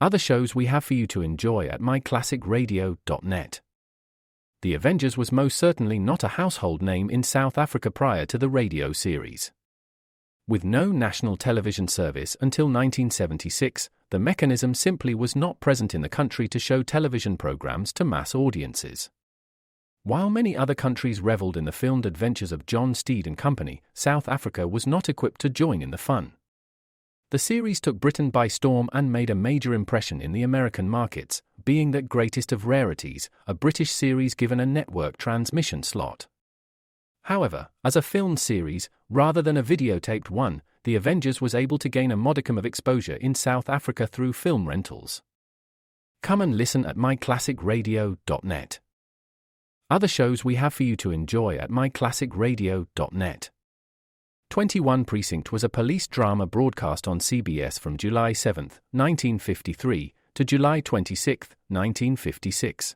Other shows we have for you to enjoy at myclassicradio.net. The Avengers was most certainly not a household name in South Africa prior to the radio series. With no national television service until 1976, the mechanism simply was not present in the country to show television programs to mass audiences. While many other countries reveled in the filmed adventures of John Steed and company, South Africa was not equipped to join in the fun. The series took Britain by storm and made a major impression in the American markets, being that greatest of rarities, a British series given a network transmission slot. However, as a filmed series, rather than a videotaped one, The Avengers was able to gain a modicum of exposure in South Africa through film rentals. Come and listen at myclassicradio.net. Other shows we have for you to enjoy at myclassicradio.net. 21 Precinct was a police drama broadcast on CBS from July 7, 1953, to July 26, 1956.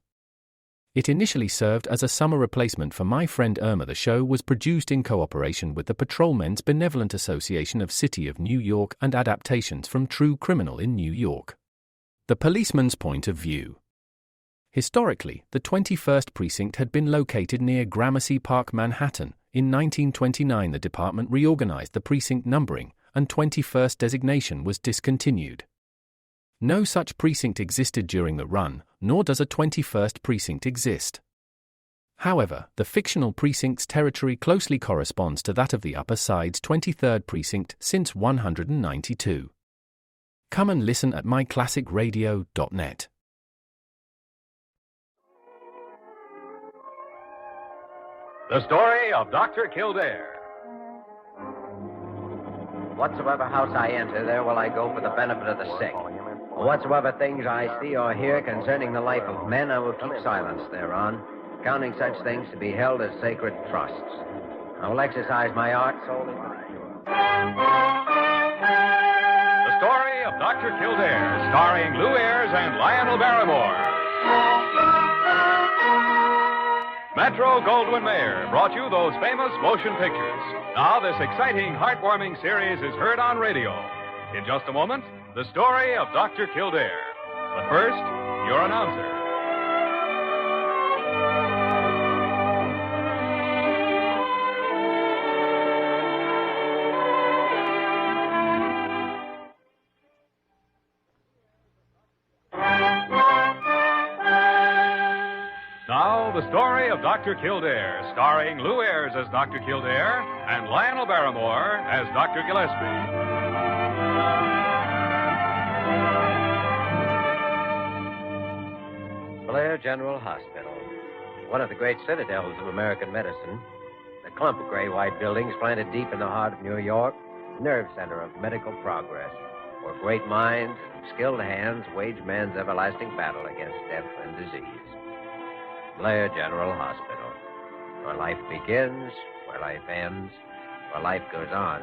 It initially served as a summer replacement for My Friend Irma. The show was produced in cooperation with the Patrolmen's Benevolent Association of City of New York and adaptations from True Criminal in New York. The Policeman's Point of View. Historically, the 21st Precinct had been located near Gramercy Park, Manhattan. In 1929, the department reorganized the precinct numbering, and 21st designation was discontinued. No such precinct existed during the run, nor does a 21st precinct exist. However, the fictional precinct's territory closely corresponds to that of the Upper Side's 23rd precinct since 192. Come and listen at myclassicradio.net. The story of Dr. Kildare. Whatsoever house I enter, there will I go for the benefit of the sick. Whatsoever things I see or hear concerning the life of men, I will keep silence thereon, counting such things to be held as sacred trusts. I will exercise my art solely for the pure. The story of Dr. Kildare, starring Lou Ayres and Lionel Barrymore. Metro-Goldwyn-Mayer brought you those famous motion pictures. Now this exciting, heartwarming series is heard on radio. In just a moment, the story of Dr. Kildare. But first, your announcer. Now, the story of Dr. Kildare, starring Lou Ayres as Dr. Kildare and Lionel Barrymore as Dr. Gillespie. Blair General Hospital, one of the great citadels of American medicine. The clump of gray-white buildings planted deep in the heart of New York, nerve center of medical progress, where great minds and skilled hands wage man's everlasting battle against death and disease. Blair General Hospital, where life begins, where life ends, where life goes on.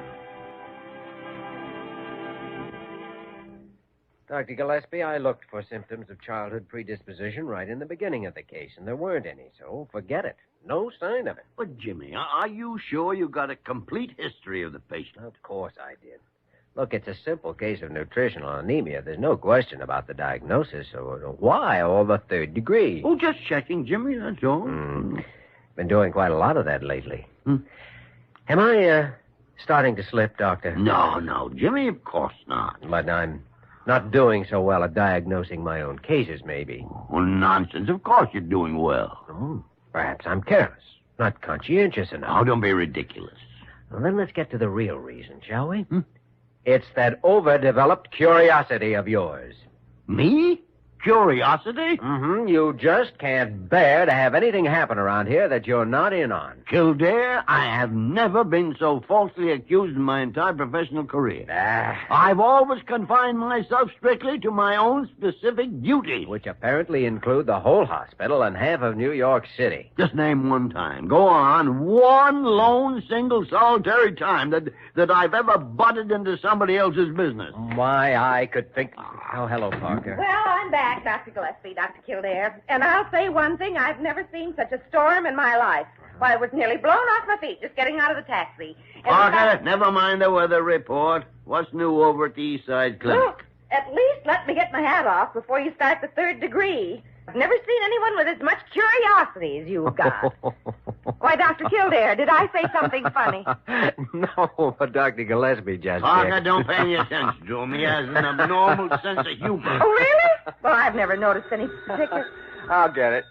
Dr. Gillespie, I looked for symptoms of childhood predisposition right in the beginning of the case, and there weren't any, so forget it. No sign of it. But, Jimmy, are you sure you got a complete history of the patient? Of course I did. Look, it's a simple case of nutritional anemia. There's no question about the diagnosis. So why all the third degree? Oh, just checking, Jimmy, that's all. Been doing quite a lot of that lately. Am I starting to slip, Doctor? No, Jimmy, of course not. But I'm not doing so well at diagnosing my own cases, maybe. Oh, nonsense. Of course you're doing well. Perhaps I'm careless, not conscientious enough. Oh, don't be ridiculous. Well, then let's get to the real reason, shall we? It's that overdeveloped curiosity of yours. Me? Curiosity? You just can't bear to have anything happen around here that you're not in on. Kildare, I have never been so falsely accused in my entire professional career. I've always confined myself strictly to my own specific duties. Which apparently include the whole hospital and half of New York City. Just name one time. Go on. One lone, single, solitary time that I've ever butted into somebody else's business. Why, I could think... Oh, hello, Parker. Well, I'm back, Dr. Gillespie, Dr. Kildare. And I'll say one thing, I've never seen such a storm in my life. Why, I was nearly blown off my feet just getting out of the taxi. Parker, never mind the weather report. What's new over at the East Side Clinic? At least let me get my hat off before you start the third degree. I've never seen anyone with as much curiosity as you've got. Why, Dr. Kildare, did I say something funny? No, but Dr. Gillespie just Parker, did. don't pay any attention to him. He has an abnormal sense of humor. Oh, really? Well, I've never noticed any particular... I'll get it.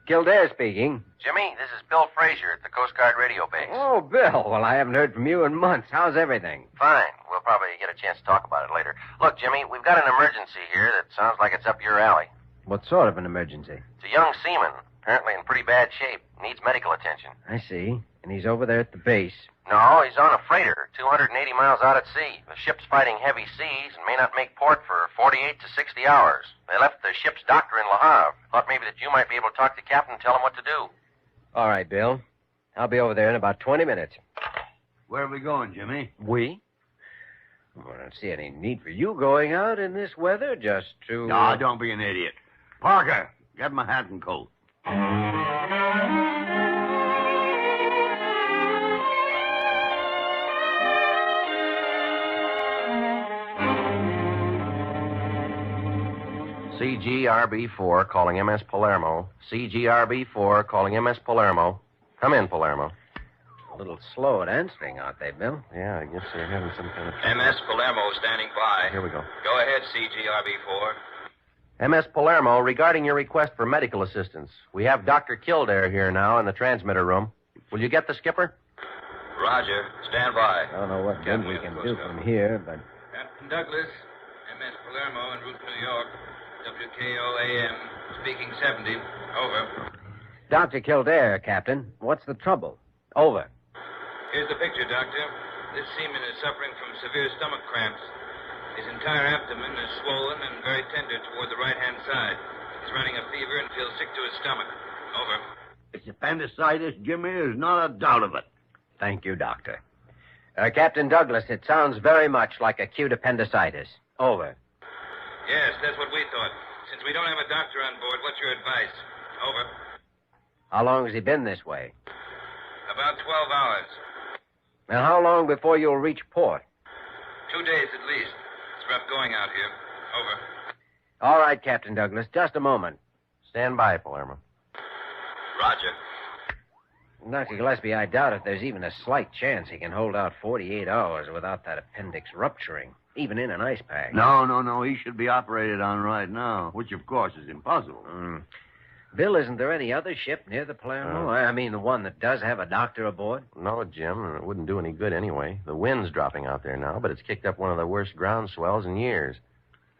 Kildare speaking. Jimmy, this is Bill Frazier at the Coast Guard radio base. Oh, Bill. Well, I haven't heard from you in months. How's everything? Fine. We'll probably get a chance to talk about it later. Look, Jimmy, we've got an emergency here that sounds like it's up your alley. What sort of an emergency? It's a young seaman, apparently in pretty bad shape. Needs medical attention. I see. And he's over there at the base. No, he's on a freighter, 280 miles out at sea. The ship's fighting heavy seas and may not make port for 48 to 60 hours. They left the ship's doctor in Le Havre. Thought maybe that you might be able to talk to the captain and tell him what to do. All right, Bill. I'll be over there in about 20 minutes. Where are we going, Jimmy? We? Well, I don't see any need for you going out in this weather just to... No, don't be an idiot. Parker, get my hat and coat. CGRB-4 calling MS Palermo. CGRB-4 calling MS Palermo. Come in, Palermo. A little slow at answering, aren't they, Bill? Yeah, I guess they're having some kind of... MS Palermo standing by. Here we go. Go ahead, CGRB-4. MS Palermo, regarding your request for medical assistance, we have Dr. Kildare here now in the transmitter room. Will you get the skipper? Roger. Stand by. I don't know what good we can do from here, but... Captain Douglas, MS Palermo en route to New York. WKO-AM, speaking 70. Over. Dr. Kildare, Captain. What's the trouble? Over. Here's the picture, Doctor. This seaman is suffering from severe stomach cramps. His entire abdomen is swollen and very tender toward the right-hand side. He's running a fever and feels sick to his stomach. Over. It's appendicitis, Jimmy. There's not a doubt of it. Thank you, Doctor. Captain Douglas, it sounds very much like acute appendicitis. Over. Yes, that's what we thought. Since we don't have a doctor on board, what's your advice? Over. How long has he been this way? About 12 hours. And how long before you'll reach port? 2 days at least. It's rough going out here. Over. All right, Captain Douglas. Just a moment. Stand by, Palermo. Roger. Dr. Gillespie, I doubt if there's even a slight chance he can hold out 48 hours without that appendix rupturing, even in an ice pack. No. He should be operated on right now, which, of course, is impossible. Bill, isn't there any other ship near the Palermo? I mean, the one that does have a doctor aboard? No, Jim, and it wouldn't do any good anyway. The wind's dropping out there now, but it's kicked up one of the worst ground swells in years.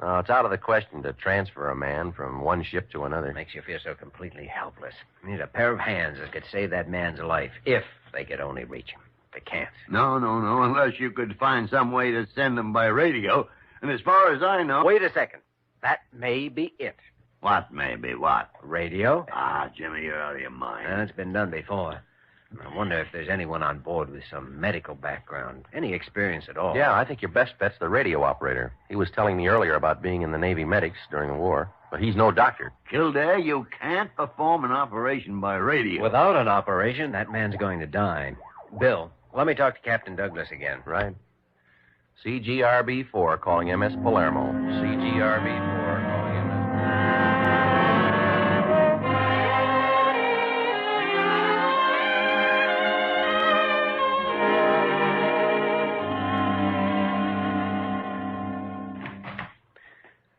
Now, it's out of the question to transfer a man from one ship to another. Makes you feel so completely helpless. You need a pair of hands that could save that man's life, if they could only reach him. They can't. No, unless you could find some way to send them by radio. And as far as I know... Wait a second. That may be it. What may be what? Radio? Ah, Jimmy, you're out of your mind. It's been done before. I wonder if there's anyone on board with some medical background, any experience at all. Yeah, I think your best bet's the radio operator. He was telling me earlier about being in the Navy medics during the war, but he's no doctor. Kildare, you can't perform an operation by radio. Without an operation, that man's going to die. Bill, let me talk to Captain Douglas again. Right. CGRB-4 calling MS Palermo. CGRB-4 calling MS...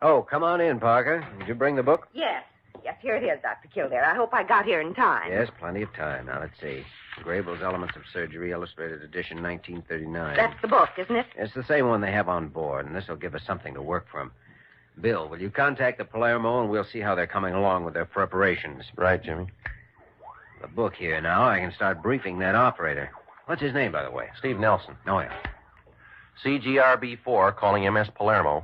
Oh, come on in, Parker. Did you bring the book? Yes, here it is, Dr. Kildare. I hope I got here in time. Yes, plenty of time. Now, let's see. Grable's Elements of Surgery, Illustrated Edition, 1939. That's the book, isn't it? It's the same one they have on board, and this will give us something to work from. Bill, will you contact the Palermo, and we'll see how they're coming along with their preparations. Right, Jimmy. The book here now, I can start briefing that operator. What's his name, by the way? Steve Nelson. Oh, yeah. CGRB-4 calling MS Palermo.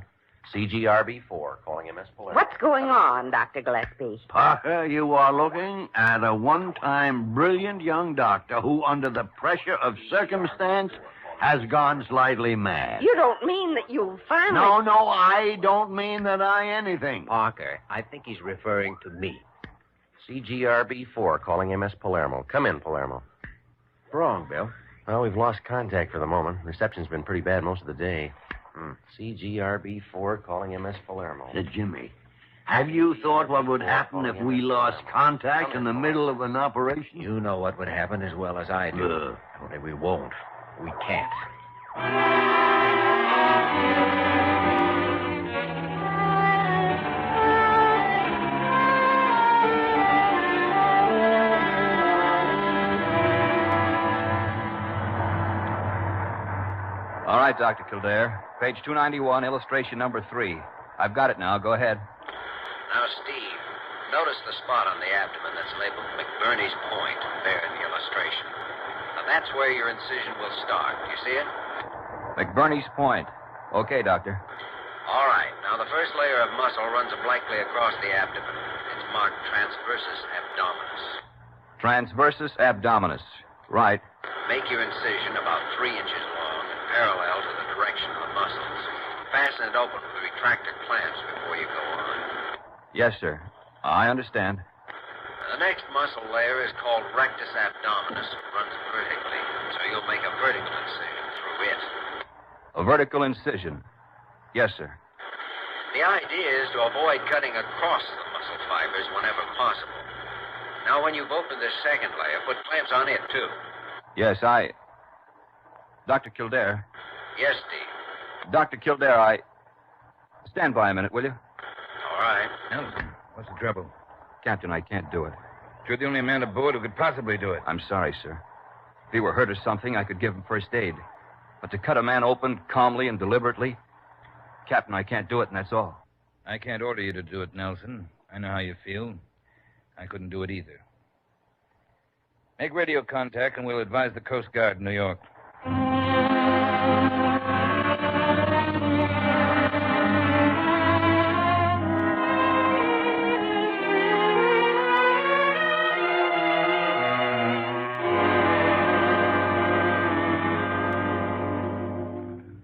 CGRB-4 calling MS Palermo. What's going on, Dr. Gillespie? Parker, you are looking at a one-time brilliant young doctor who, under the pressure of circumstance, has gone slightly mad. You don't mean that you finally... No, I don't mean that I anything. Parker, I think he's referring to me. CGRB-4 calling MS Palermo. Come in, Palermo. Wrong, Bill. Well, we've lost contact for the moment. Reception's been pretty bad most of the day. CGRB-4 calling MS Palermo. Jimmy, have you thought what would happen if we lost contact in the middle of an operation? You know what would happen as well as I do. Only we won't. We can't. All right, Dr. Kildare. Page 291, illustration number 3. I've got it now. Go ahead. Now, Steve, notice the spot on the abdomen that's labeled McBurney's Point there in the illustration. Now, that's where your incision will start. Do you see it? McBurney's Point. Okay, Doctor. All right. Now, the first layer of muscle runs obliquely across the abdomen. It's marked transversus abdominis. Transversus abdominis. Right. Make your incision about 3 inches long and parallel to the direction of the muscles. Fasten it open with retractor clamps before you go on. Yes, sir. I understand. The next muscle layer is called rectus abdominis. It runs vertically, so you'll make a vertical incision through it. A vertical incision. Yes, sir. The idea is to avoid cutting across the muscle fibers whenever possible. Now, when you've opened this second layer, put clamps on it, too. Yes, Dr. Kildare. Yes, Steve. Dr. Kildare, Stand by a minute, will you? All right. Nelson, what's the trouble? Captain, I can't do it. You're the only man aboard who could possibly do it. I'm sorry, sir. If he were hurt or something, I could give him first aid. But to cut a man open calmly and deliberately, Captain, I can't do it, and that's all. I can't order you to do it, Nelson. I know how you feel. I couldn't do it either. Make radio contact, and we'll advise the Coast Guard in New York.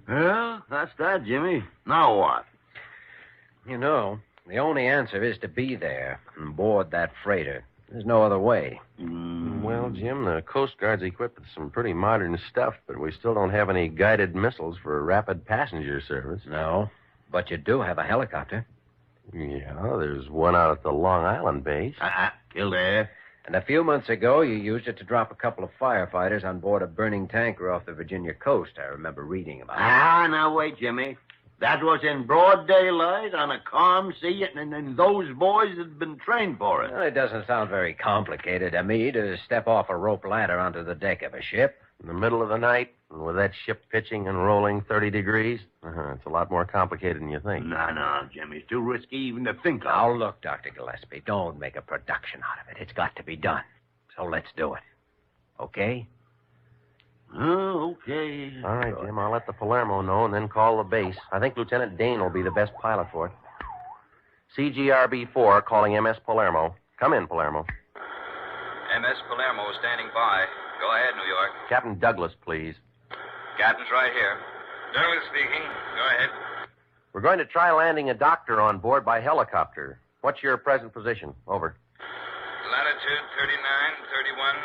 Well, that's that, Jimmy. Now what? You know, the only answer is to be there and board that freighter. There's no other way. Well, Jim, the Coast Guard's equipped with some pretty modern stuff, but we still don't have any guided missiles for rapid passenger service. No, but you do have a helicopter. Yeah, there's one out at the Long Island base. Kildare. And a few months ago, you used it to drop a couple of firefighters on board a burning tanker off the Virginia coast. I remember reading about it. Now wait, Jimmy. That was in broad daylight on a calm sea, and those boys had been trained for it. Well, it doesn't sound very complicated to me to step off a rope ladder onto the deck of a ship. In the middle of the night, and with that ship pitching and rolling 30 degrees, it's a lot more complicated than you think. No, Jimmy. It's too risky even to think of. Now, look, Dr. Gillespie, don't make a production out of it. It's got to be done. So let's do it. Okay? Oh, okay. All right, Jim, I'll let the Palermo know and then call the base. I think Lieutenant Dane will be the best pilot for it. CGRB-4 calling MS Palermo. Come in, Palermo. MS Palermo standing by. Go ahead, New York. Captain Douglas, please. Captain's right here. Douglas speaking. Go ahead. We're going to try landing a doctor on board by helicopter. What's your present position? Over. Latitude 39, 31,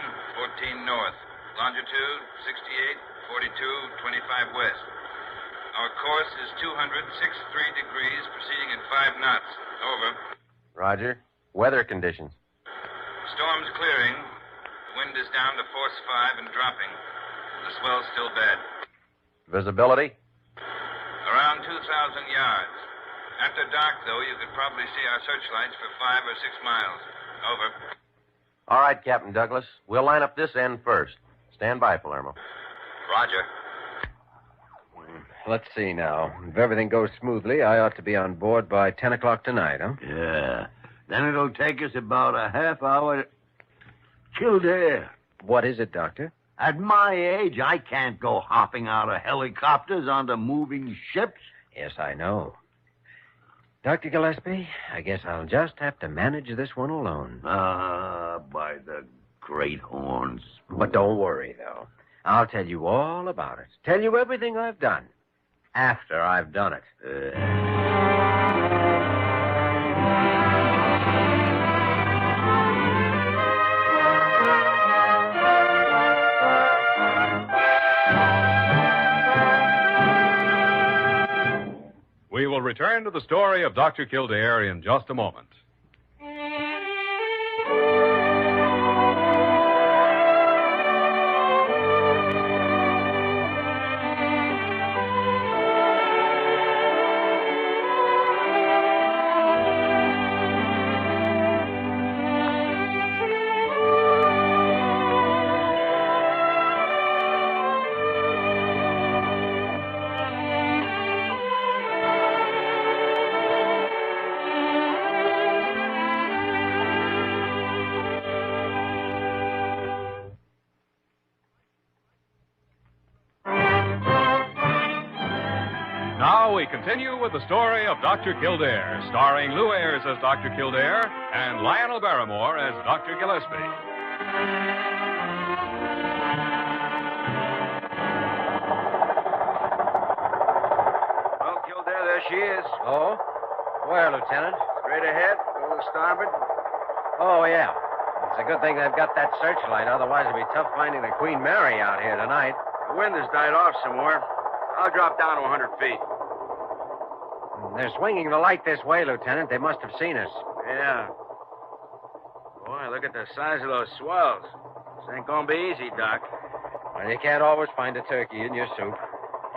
14 north. Longitude 68, 42, 25 west. Our course is 263 degrees, proceeding at 5 knots. Over. Roger. Weather conditions. Storm's clearing. The wind is down to force 5 and dropping. The swell's still bad. Visibility? Around 2,000 yards. After dark, though, you could probably see our searchlights for 5 or 6 miles. Over. All right, Captain Douglas. We'll line up this end first. Stand by, Palermo. Roger. Let's see now. If everything goes smoothly, I ought to be on board by 10 o'clock tonight, huh? Yeah. Then it'll take us about a half hour. Kildare. What is it, Doctor? At my age, I can't go hopping out of helicopters onto moving ships. Yes, I know. Dr. Gillespie, I guess I'll just have to manage this one alone. By the great horns. But don't worry, though. I'll tell you all about it. Tell you everything I've done. After I've done it. with the story of Dr. Kildare in just a moment. Now we continue with the story of Dr. Kildare, starring Lou Ayres as Dr. Kildare and Lionel Barrymore as Dr. Gillespie. Well, Kildare, there she is. Oh? Where, Lieutenant? Straight ahead, go to starboard. Oh, yeah. It's a good thing they've got that searchlight. Otherwise, it'd be tough finding the Queen Mary out here tonight. The wind has died off some more. I'll drop down to 100 feet. They're swinging the light this way, Lieutenant. They must have seen us. Yeah. Boy, look at the size of those swells. This ain't gonna be easy, Doc. Well, you can't always find a turkey in your soup.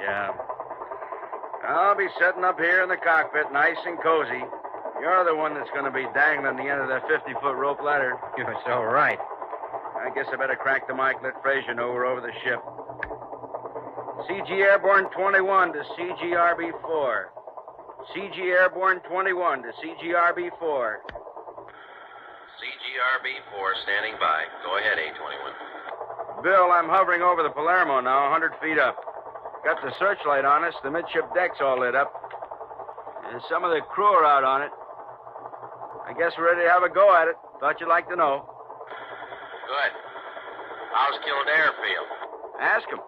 Yeah. I'll be sitting up here in the cockpit, nice and cozy. You're the one that's gonna be dangling the end of that 50-foot rope ladder. You're so right. I guess I better crack the mic, let Frazier know we're over the ship. CG Airborne 21 to CGRB4. CG Airborne 21 to CGRB4. CGRB4 standing by. Go ahead, A21. Bill, I'm hovering over the Palermo now, 100 feet up. Got the searchlight on us. The midship deck's all lit up. And some of the crew are out on it. I guess we're ready to have a go at it. Thought you'd like to know. Good. How's Kildare feel? Ask him.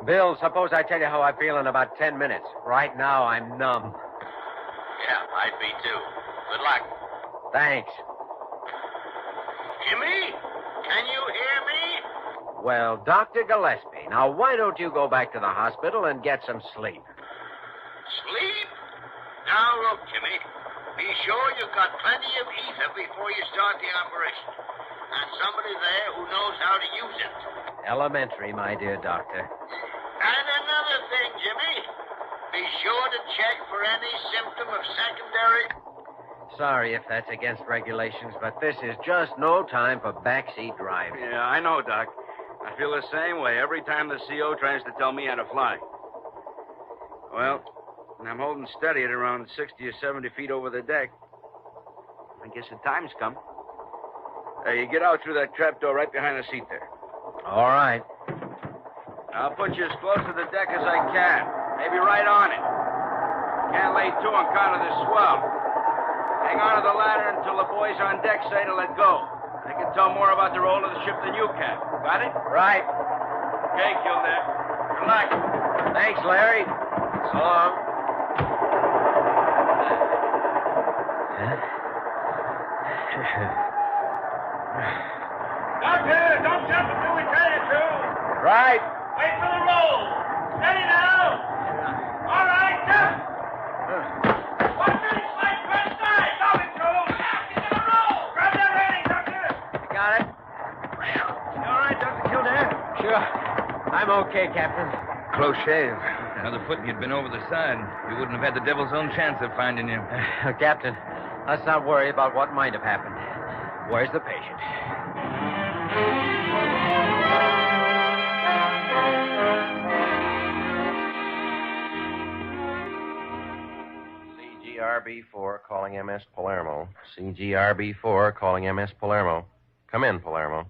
Bill, suppose I tell you how I feel in about 10 minutes. Right now, I'm numb. Yeah, I'd be too. Good luck. Thanks. Jimmy, can you hear me? Well, Dr. Gillespie, now why don't you go back to the hospital and get some sleep? Sleep? Now, look, Jimmy. Be sure you've got plenty of ether before you start the operation. And somebody there who knows how to use it. Elementary, my dear doctor. And another thing, Jimmy. Be sure to check for any symptom of secondary... Sorry if that's against regulations, but this is just no time for backseat driving. Yeah, I know, Doc. I feel the same way every time the CO tries to tell me how to fly. Well, I'm holding steady at around 60 or 70 feet over the deck. I guess the time's come. You get out through that trapdoor right behind the seat there. All right. I'll put you as close to the deck as I can. Maybe right on it. Can't lay to on account of the swell. Hang on to the ladder until the boys on deck say to let go. They can tell more about the roll of the ship than you can. Got it? Right. Okay, Kildare. Good luck. Thanks, Larry. So long. Doctor, don't jump until we tell you to. Right. Wait for the roll. Steady now. All right, jump. 135 first side. Go it, Joe. Get to the roll. Grab that railing, Doctor. Got it. You all right, Dr. Kildare? Sure. I'm okay, Captain. Close shave. Another foot and you'd been over the side. You wouldn't have had the devil's own chance of finding you. Captain, let's not worry about what might have happened. Where's the patient? CGRB4 calling MS Palermo. CGRB4 calling MS Palermo. Come in, Palermo.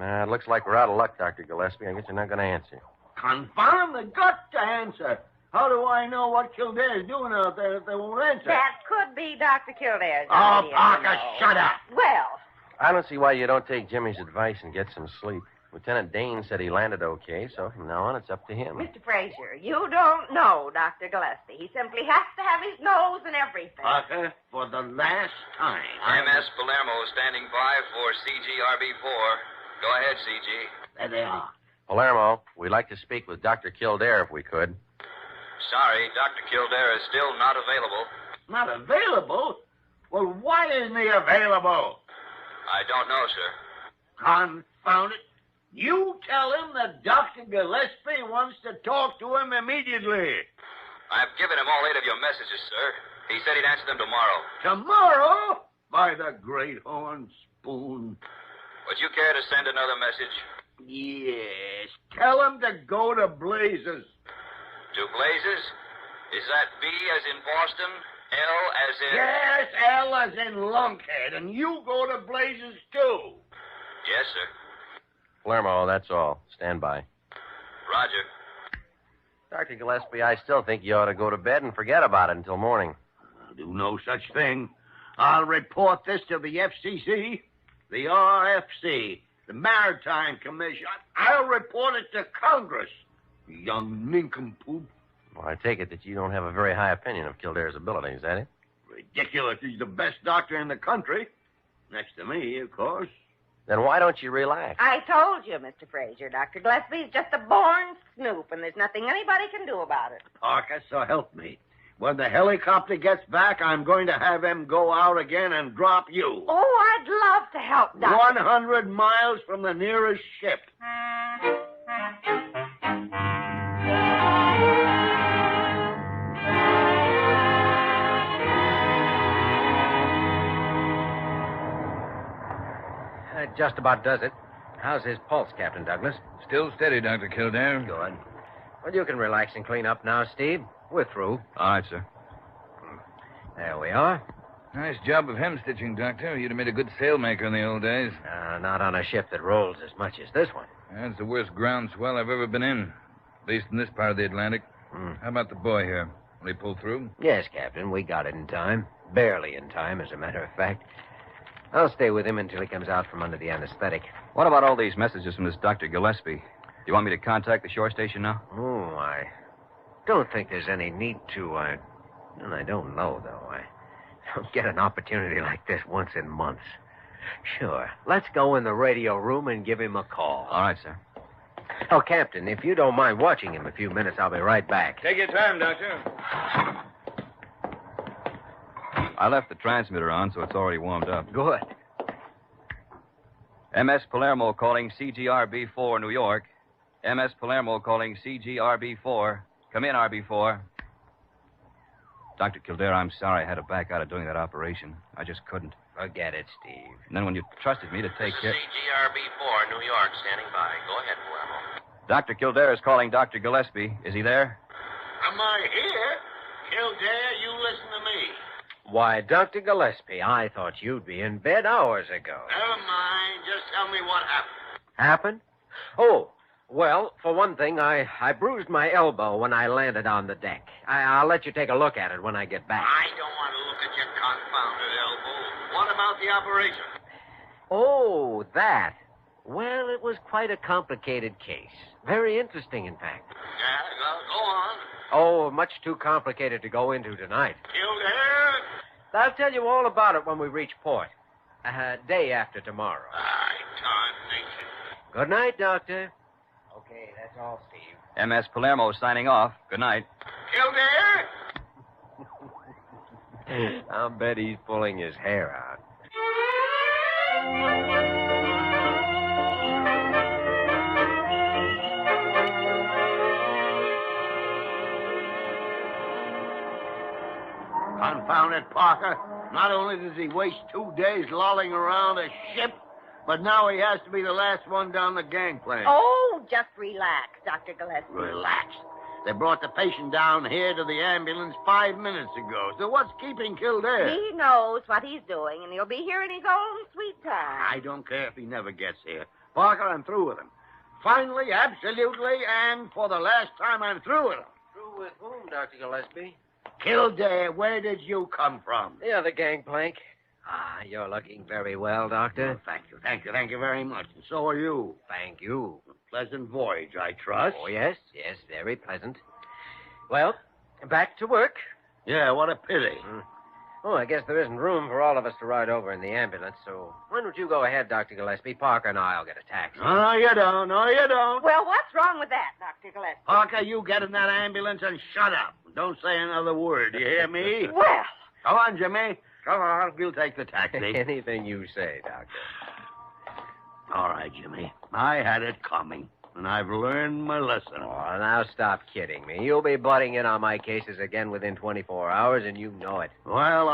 It looks like we're out of luck, Dr. Gillespie. I guess you're not going to answer. Confound the gut to answer. How do I know what Kildare's doing out there if they won't answer? That could be Dr. Kildare's Oh, idea, Parker, you know. shut up. Well, I don't see why you don't take Jimmy's advice and get some sleep. Lieutenant Dane said he landed okay, so from now on it's up to him. Mr. Frazier, you don't know Dr. Gillespie. He simply has to have his nose and everything. Parker, for the last time. MS Palermo standing by for CGRB4. Go ahead, CG. There they are. Palermo, we'd like to speak with Dr. Kildare if we could. Sorry, Dr. Kildare is still not available. Not available? Well, why isn't he available? I don't know, sir. Confound it. You tell him that Dr. Gillespie wants to talk to him immediately. I've given him all 8 of your messages, sir. He said he'd answer them tomorrow. Tomorrow? By the great horn spoon. Would you care to send another message? Yes. Tell him to go to blazes. To Blazes? Is that B as in Boston? L as in... Yes, L as in lunkhead. And you go to blazes, too. Yes, sir. Palermo, that's all. Stand by. Roger. Dr. Gillespie, I still think you ought to go to bed and forget about it until morning. I'll do no such thing. I'll report this to the FCC, the RFC, the Maritime Commission. I'll report it to Congress. Young nincompoop. Well, I take it that you don't have a very high opinion of Kildare's ability, is that it? Ridiculous. He's the best doctor in the country. Next to me, of course. Then why don't you relax? I told you, Mr. Fraser, Dr. Gillespie's just a born snoop, and there's nothing anybody can do about it. Parker, so help me. When the helicopter gets back, I'm going to have him go out again and drop you. Oh, I'd love to help, Doctor. 100 miles from the nearest ship. That just about does it. How's his pulse, Captain Douglas? Still steady, Dr. Kildare. Good. Well, you can relax and clean up now, Steve. We're through. All right, sir. There we are. Nice job of hem-stitching, Doctor. You'd have made a good sailmaker in the old days. Not on a ship that rolls as much as this one. That's the worst ground swell I've ever been in, at least in this part of the Atlantic. How about the boy here? Will he pull through? Yes, Captain. We got it in time. Barely in time, as a matter of fact. I'll stay with him until he comes out from under the anesthetic. What about all these messages from this Dr. Gillespie? Do you want me to contact the shore station now? Oh, I don't think there's any need to. And I don't know, though. I don't get an opportunity like this once in months. Sure. Let's go in the radio room and give him a call. All right, sir. Oh, Captain, if you don't mind watching him a few minutes, I'll be right back. Take your time, Doctor. I left the transmitter on, so it's already warmed up. Good. MS Palermo calling CGRB4, New York. MS Palermo calling CGRB4. Come in, RB4. Dr. Kildare, I'm sorry I had to back out of doing that operation. I just couldn't. Forget it, Steve. And then when you trusted me to take care... CGRB4, New York, standing by. Go ahead, Palermo. Dr. Kildare is calling Dr. Gillespie. Is he there? Am I here? Kildare, you listen to me. Why, Dr. Gillespie, I thought you'd be in bed hours ago. Never mind. Just tell me what happened. Happened? Oh, well, for one thing, I bruised my elbow when I landed on the deck. I'll let you take a look at it when I get back. I don't want to look at your confounded elbow. What about the operation? Oh, that. Well, it was quite a complicated case. Very interesting, in fact. Yeah, well, go on. Oh, much too complicated to go into tonight. Kildare? I'll tell you all about it when we reach port. Day after tomorrow. Darnation. Good night, Doctor. Okay, that's all, Steve. MS Palermo signing off. Good night. Kildare? I'll bet he's pulling his hair out. Confound it, Parker. Not only does he waste 2 days lolling around a ship, but now he has to be the last one down the gangplank. Oh, just relax, Dr. Gillespie. Relax. They brought the patient down here to the ambulance 5 minutes ago. So what's keeping Kildare? He knows what he's doing, and he'll be here in his own sweet time. I don't care if he never gets here. Parker, I'm through with him. Finally, absolutely, and for the last time, I'm through with him. Through with whom, Dr. Gillespie? Kildare, where did you come from? The other gangplank. You're looking very well, Doctor. Oh, thank you very much. And so are you. Thank you. A pleasant voyage, I trust. Oh, yes, very pleasant. Well, back to work. Yeah, what a pity. Oh, I guess there isn't room for all of us to ride over in the ambulance, so why don't you go ahead, Dr. Gillespie? Parker and I'll get a taxi. No, you don't. No, you don't. Well, what's wrong with that, Dr. Gillespie? Parker, you get in that ambulance and shut up. Don't say another word. Do you hear me? Well. Come on, Jimmy. Come on. We'll take the taxi. Anything you say, Doctor. All right, Jimmy. I had it coming, and I've learned my lesson. Oh, now stop kidding me. You'll be butting in on my cases again within 24 hours, and you know it. Well,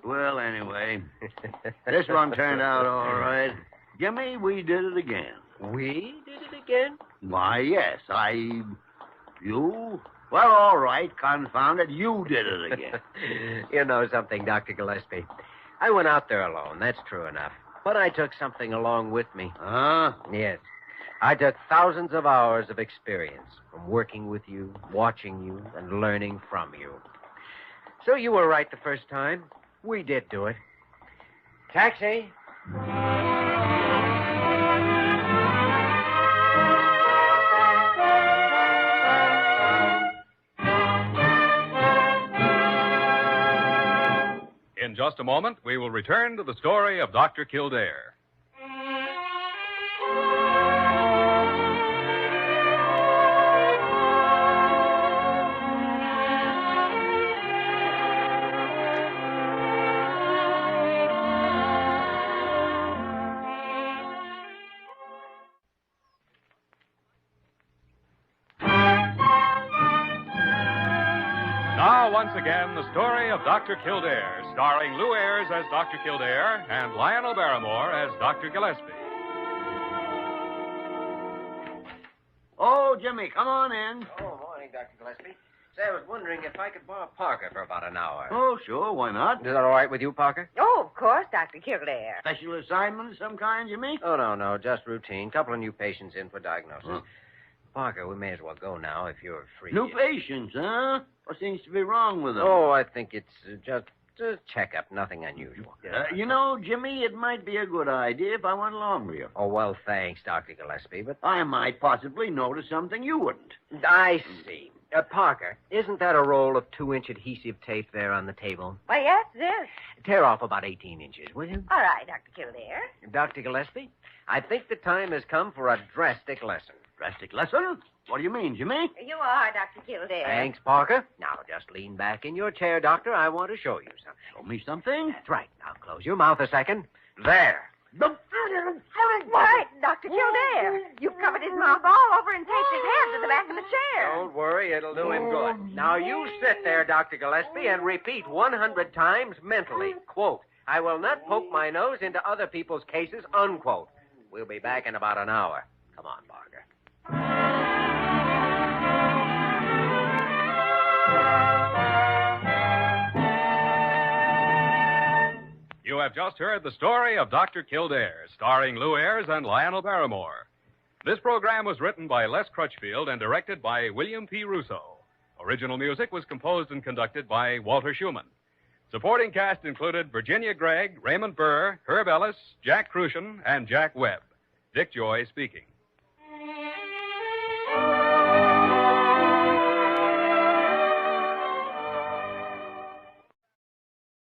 well, anyway, this one turned out all right. Jimmy, we did it again. We did it again? Why, yes, you? Well, all right, confound it, you did it again. You know something, Dr. Gillespie. I went out there alone, that's true enough. But I took something along with me. Huh? Yes. I took thousands of hours of experience from working with you, watching you, and learning from you. So you were right the first time. We did do it. Taxi. In just a moment, we will return to the story of Dr. Kildare. Now, once again, the story of Dr. Kildare, starring Lou Ayres as Dr. Kildare and Lionel Barrymore as Dr. Gillespie. Oh, Jimmy, come on in. Oh, morning, Dr. Gillespie. Say, I was wondering if I could borrow Parker for about an hour. Oh, sure, why not? Is that all right with you, Parker? Oh, of course, Dr. Kildare. Special assignment of some kind, Jimmy? Oh, no, just routine. Couple of new patients in for diagnosis. Parker, we may as well go now if you're free. New patients, huh? What seems to be wrong with them? Oh, I think it's just a checkup, nothing unusual. You know, Jimmy, it might be a good idea if I went along with you. Oh, well, thanks, Dr. Gillespie, but... I might possibly notice something you wouldn't. I see. Parker, isn't that a roll of 2-inch adhesive tape there on the table? Why, yes, it is. Tear off about 18 inches, will you? All right, Dr. Kildare. Dr. Gillespie, I think the time has come for a drastic lesson. Drastic lesson? What do you mean, Jimmy? You are, Dr. Kildare. Thanks, Parker. Now, just lean back in your chair, Doctor. I want to show you something. Show me something? That's right. Now, close your mouth a second. There. Why, Dr. Kildare, you've covered his mouth all over and taped his head to the back of the chair. Don't worry, it'll do him good. Now, you sit there, Dr. Gillespie, and repeat 100 times mentally, quote, I will not poke my nose into other people's cases, unquote. We'll be back in about an hour. Come on, Parker. You have just heard the story of Dr. Kildare, starring Lou Ayres and Lionel Barrymore. This program was written by Les Crutchfield and directed by William P. Russo. Original music was composed and conducted by Walter Schumann. Supporting cast included Virginia Gregg, Raymond Burr, Herb Ellis, Jack Crucian, and Jack Webb. Dick Joy speaking.